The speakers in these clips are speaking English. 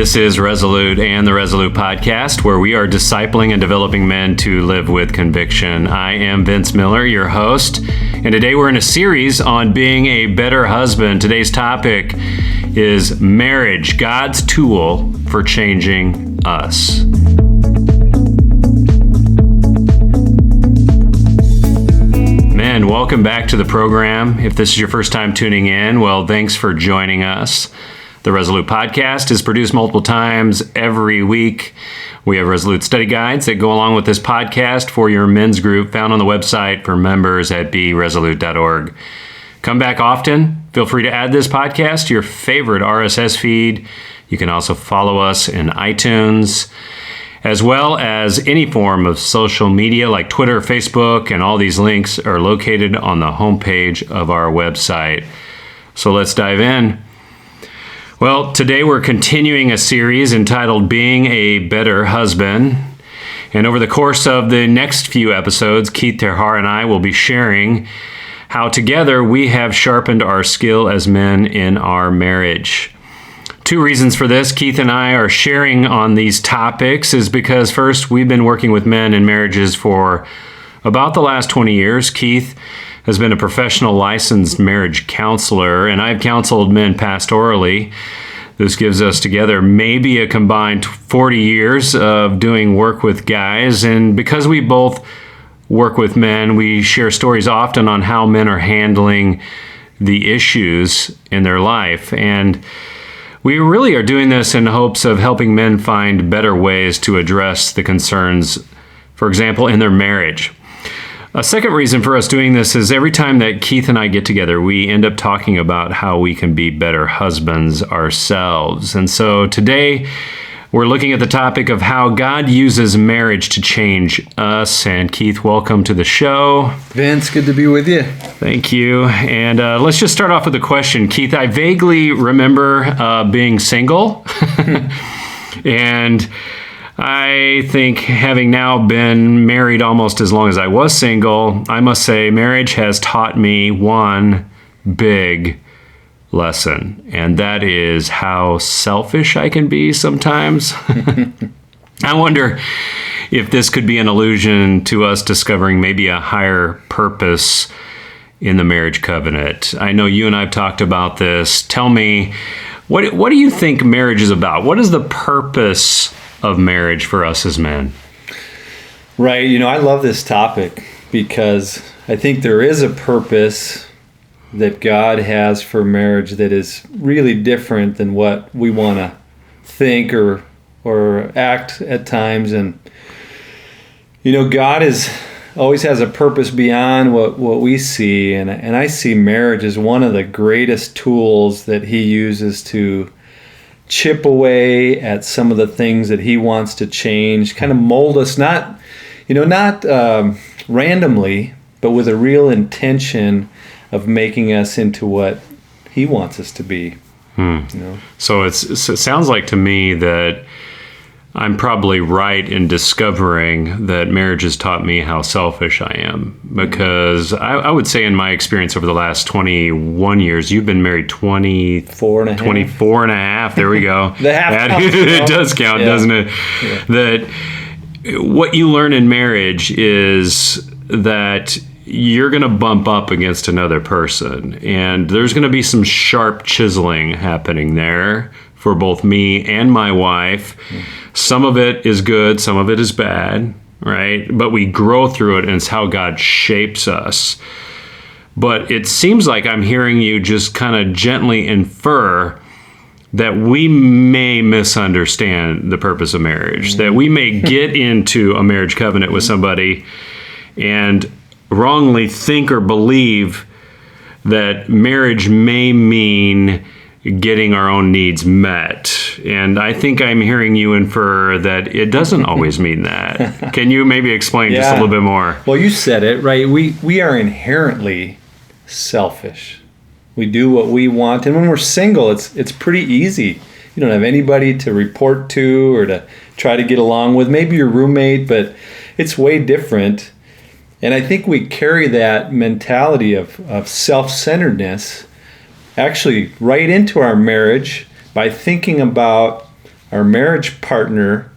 This is Resolute and the Resolute Podcast, where we are discipling and developing men to live with conviction. I am Vince Miller, your host, and today we're in a series on being a better husband. Today's topic is marriage, God's tool for changing us. Men, welcome back to the program. If this is your first time tuning in, well, thanks for joining us. The Resolute Podcast is produced multiple times every week. We have Resolute study guides that go along with this podcast for your men's group found on the website for members at beresolute.org. Come back often. Feel free to add this podcast to your favorite RSS feed. You can also follow us in iTunes, as well as any form of social media like Twitter, Facebook, and all these links are located on the homepage of our website. So let's dive in. Well, today we're continuing a series entitled Being a Better Husband. And over the course of the next few episodes, Keith Terhar and I will be sharing how together we have sharpened our skill as men in our marriage. Two reasons for this. Keith and I are sharing on these topics is because first, we've been working with men in marriages for about the last 20 years. Keith has been a professional licensed marriage counselor, and I've counseled men pastorally. This gives us together maybe a combined 40 years of doing work with guys, and because we both work with men, we share stories often on how men are handling the issues in their life, and we really are doing this in hopes of helping men find better ways to address the concerns, for example, in their marriage. A second reason for us doing this is every time that Keith and I get together, we end up talking about how we can be better husbands ourselves. And so today, we're looking at the topic of how God uses marriage to change us. And Keith, welcome to the show. Vince, good to be with you. Thank you. And let's just start off with a question. Keith, I vaguely remember being single. And I think having now been married almost as long as I was single, I must say marriage has taught me one big lesson, and that is how selfish I can be sometimes. I wonder if this could be an allusion to us discovering maybe a higher purpose in the marriage covenant. I know you and I have talked about this. Tell me, what do you think marriage is about? What is the purpose of marriage for us as men? Right. I love this topic because I think there is a purpose that God has for marriage that is really different than what we want to think or act at times. And, God always has a purpose beyond what we see. And I see marriage as one of the greatest tools that He uses to chip away at some of the things that He wants to change, kind of mold us, not randomly, but with a real intention of making us into what He wants us to be. So it sounds like to me that I'm probably right in discovering that marriage has taught me how selfish I am, because I would say in my experience over the last 21 years, you've been married 24 and a half. There we go. The half counts, it does count, doesn't it? Yeah. That what you learn in marriage is that you're going to bump up against another person, and there's going to be some sharp chiseling happening there for both me and my wife. Some of it is good, some of it is bad, right? But we grow through it, and it's how God shapes us. But it seems like I'm hearing you just kind of gently infer that we may misunderstand the purpose of marriage, that we may get into a marriage covenant with somebody and wrongly think or believe that marriage may mean getting our own needs met. And I think I'm hearing you infer that it doesn't always mean that. Can you maybe explain just a little bit more? Well, you said it, right? We are inherently selfish. We do what we want. And when we're single, it's pretty easy. You don't have anybody to report to or to try to get along with. Maybe your roommate, but it's way different. And I think we carry that mentality of self-centeredness actually right into our marriage by thinking about our marriage partner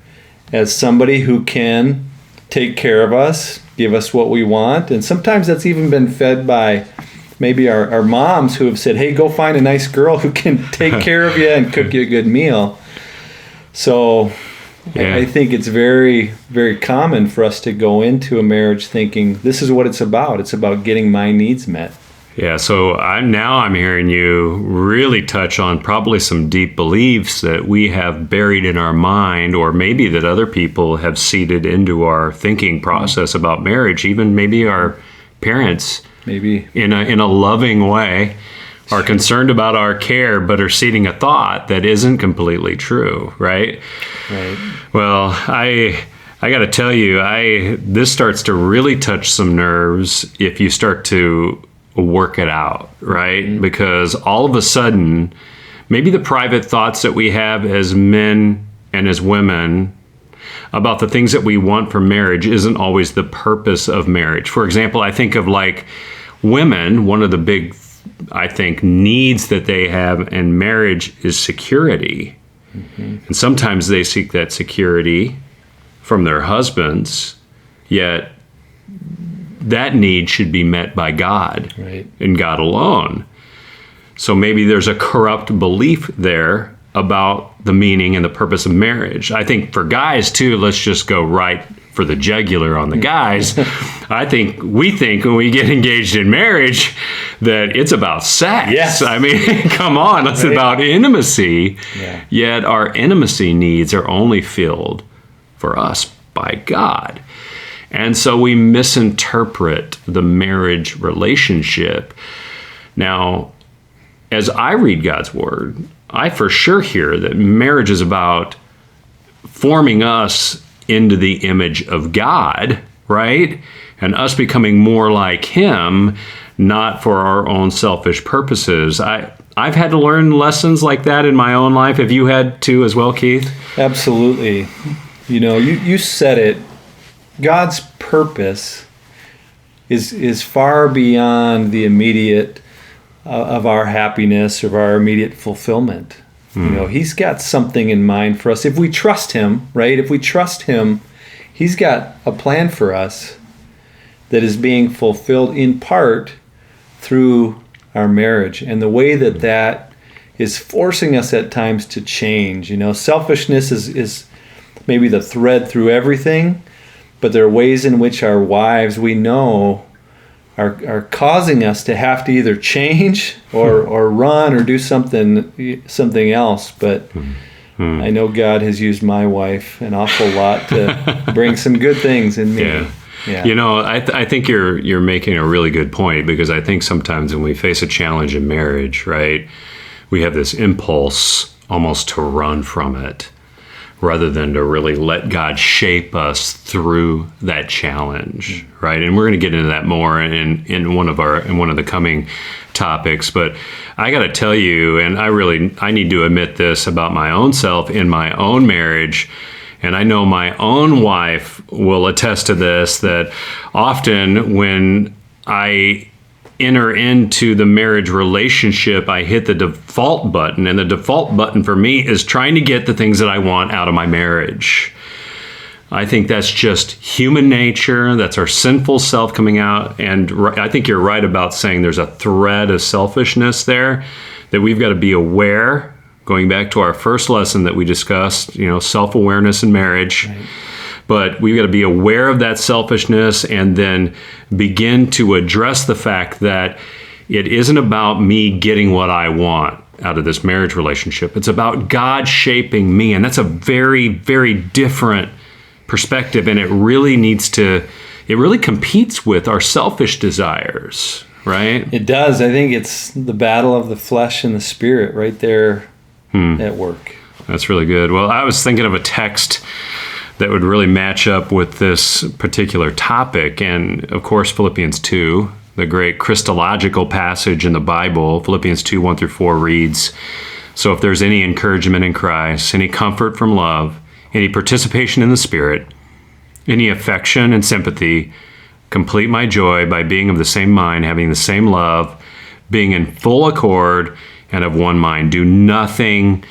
as somebody who can take care of us, give us what we want. And sometimes that's even been fed by maybe our moms who have said, hey, go find a nice girl who can take care of you and cook you a good meal. So I think it's very, very common for us to go into a marriage thinking, this is what it's about. It's about getting my needs met. Yeah, so I'm hearing you really touch on probably some deep beliefs that we have buried in our mind, or maybe that other people have seeded into our thinking process about marriage, even maybe our parents, maybe in a loving way, are concerned about our care, but are seeding a thought that isn't completely true, right? Right. Well, I got to tell you, this starts to really touch some nerves if you start to work it out, right? Mm-hmm. Because all of a sudden, maybe the private thoughts that we have as men and as women about the things that we want from marriage isn't always the purpose of marriage. For example, I think of like women, one of the big, I think, needs that they have in marriage is security. Mm-hmm. And sometimes they seek that security from their husbands, yet that need should be met by God, right, and God alone. So maybe there's a corrupt belief there about the meaning and the purpose of marriage. I think for guys too, let's just go right for the jugular on the guys. We think when we get engaged in marriage that it's about sex. Yes. I mean, come on, it's right, about intimacy. Yeah. Yet our intimacy needs are only filled for us by God. And so we misinterpret the marriage relationship. Now, as I read God's word, I for sure hear that marriage is about forming us into the image of God, right? And us becoming more like Him, not for our own selfish purposes. I've had to learn lessons like that in my own life. Have you had to as well, Keith? Absolutely. You know, you said it. God's purpose is far beyond the immediate of our happiness or of our immediate fulfillment. You know, He's got something in mind for us. If we trust Him, right? If we trust Him, He's got a plan for us that is being fulfilled in part through our marriage. And the way that is forcing us at times to change. You know, selfishness is maybe the thread through everything, but there are ways in which our wives, we know, are causing us to have to either change or run or do something else. But I know God has used my wife an awful lot to bring some good things in me. Yeah. Yeah. You know, I think you're making a really good point, because I think sometimes when we face a challenge in marriage, right, we have this impulse almost to run from it, rather than to really let God shape us through that challenge, right? And we're going to get into that more in one of the coming topics. But I got to tell you, and I need to admit this about my own self in my own marriage, and I know my own wife will attest to this, that often when I enter into the marriage relationship, I hit the default button, and the default button for me is trying to get the things that I want out of my marriage. I think that's just human nature. That's our sinful self coming out. And I think you're right about saying there's a thread of selfishness there that we've got to be aware. Going back to our first lesson that we discussed, you know, self-awareness in marriage. Right. But we've got to be aware of that selfishness and then begin to address the fact that it isn't about me getting what I want out of this marriage relationship. It's about God shaping me. And that's a very, very different perspective. And it really competes with our selfish desires, right? It does. I think it's the battle of the flesh and the spirit right there at work. That's really good. Well, I was thinking of a text that would really match up with this particular topic. And of course, Philippians 2, the great Christological passage in the Bible, Philippians 2, 1-4 reads, "So if there's any encouragement in Christ, any comfort from love, any participation in the Spirit, any affection and sympathy, complete my joy by being of the same mind, having the same love, being in full accord and of one mind. Do nothing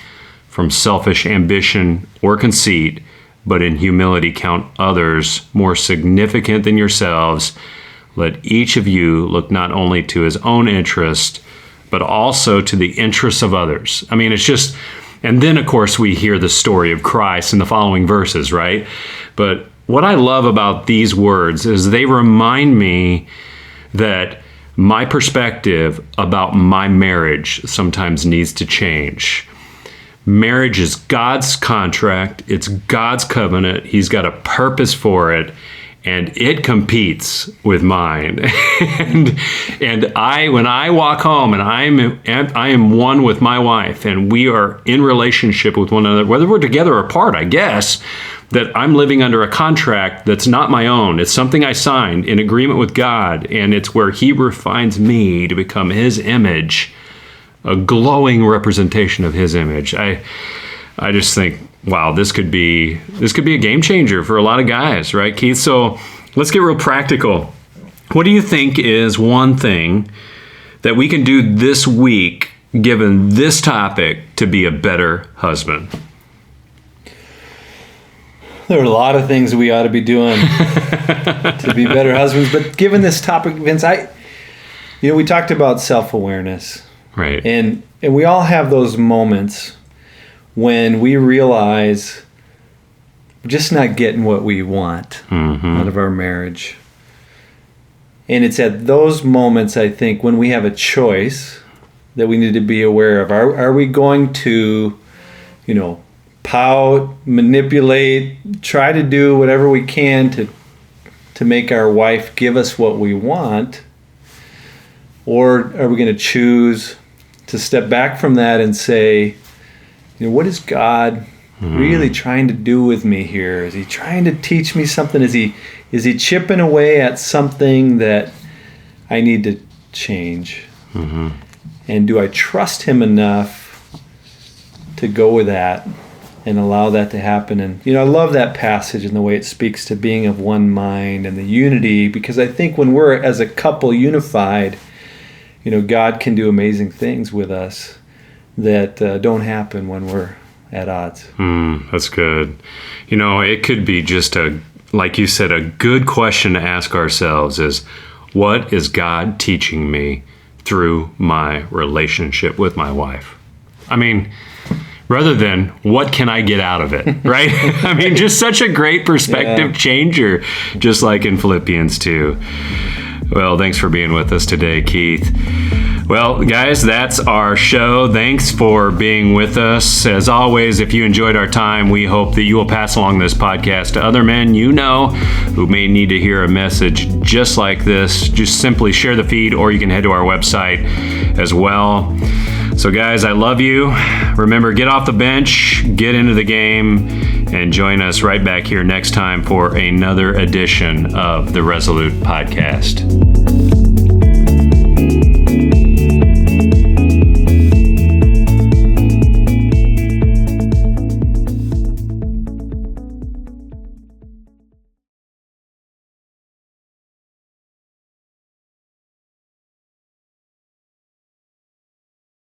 from selfish ambition or conceit, but in humility count others more significant than yourselves. Let each of you look not only to his own interest, but also to the interests of others. I mean, it's just, and then of course we hear the story of Christ in the following verses, right? But what I love about these words is they remind me that my perspective about my marriage sometimes needs to change. Marriage is God's contract. It's God's covenant. He's got a purpose for it, and it competes with mine. and when I walk home and I am one with my wife, and we are in relationship with one another, whether we're together or apart, I guess, that I'm living under a contract that's not my own. It's something I signed in agreement with God, and it's where He refines me to become His image, a glowing representation of His image. I just think, wow, this could be a game changer for a lot of guys, right, Keith? So let's get real practical. What do you think is one thing that we can do this week, given this topic, to be a better husband? There are a lot of things we ought to be doing to be better husbands. But given this topic, Vince, we talked about self-awareness. Right. And we all have those moments when we realize we're just not getting what we want out of our marriage. And it's at those moments, I think, when we have a choice that we need to be aware of. Are we going to, pout, manipulate, try to do whatever we can to make our wife give us what we want? Or are we going to choose to step back from that and say, what is God really trying to do with me here? Is He trying to teach me something? Is He chipping away at something that I need to change? And do I trust Him enough to go with that and allow that to happen? And I love that passage and the way it speaks to being of one mind and the unity, because I think when we're as a couple unified, God can do amazing things with us that don't happen when we're at odds. That's good. It could be just like you said, a good question to ask ourselves is, what is God teaching me through my relationship with my wife? I mean, rather than what can I get out of it, right? I mean, just such a great perspective changer, just like in Philippians 2. Well, thanks for being with us today, Keith. Well, guys, that's our show. Thanks for being with us. As always, if you enjoyed our time, we hope that you will pass along this podcast to other men who may need to hear a message just like this. Just simply share the feed, or you can head to our website as well. So, guys, I love you. Remember, get off the bench, get into the game, and join us right back here next time for another edition of the Resolute Podcast.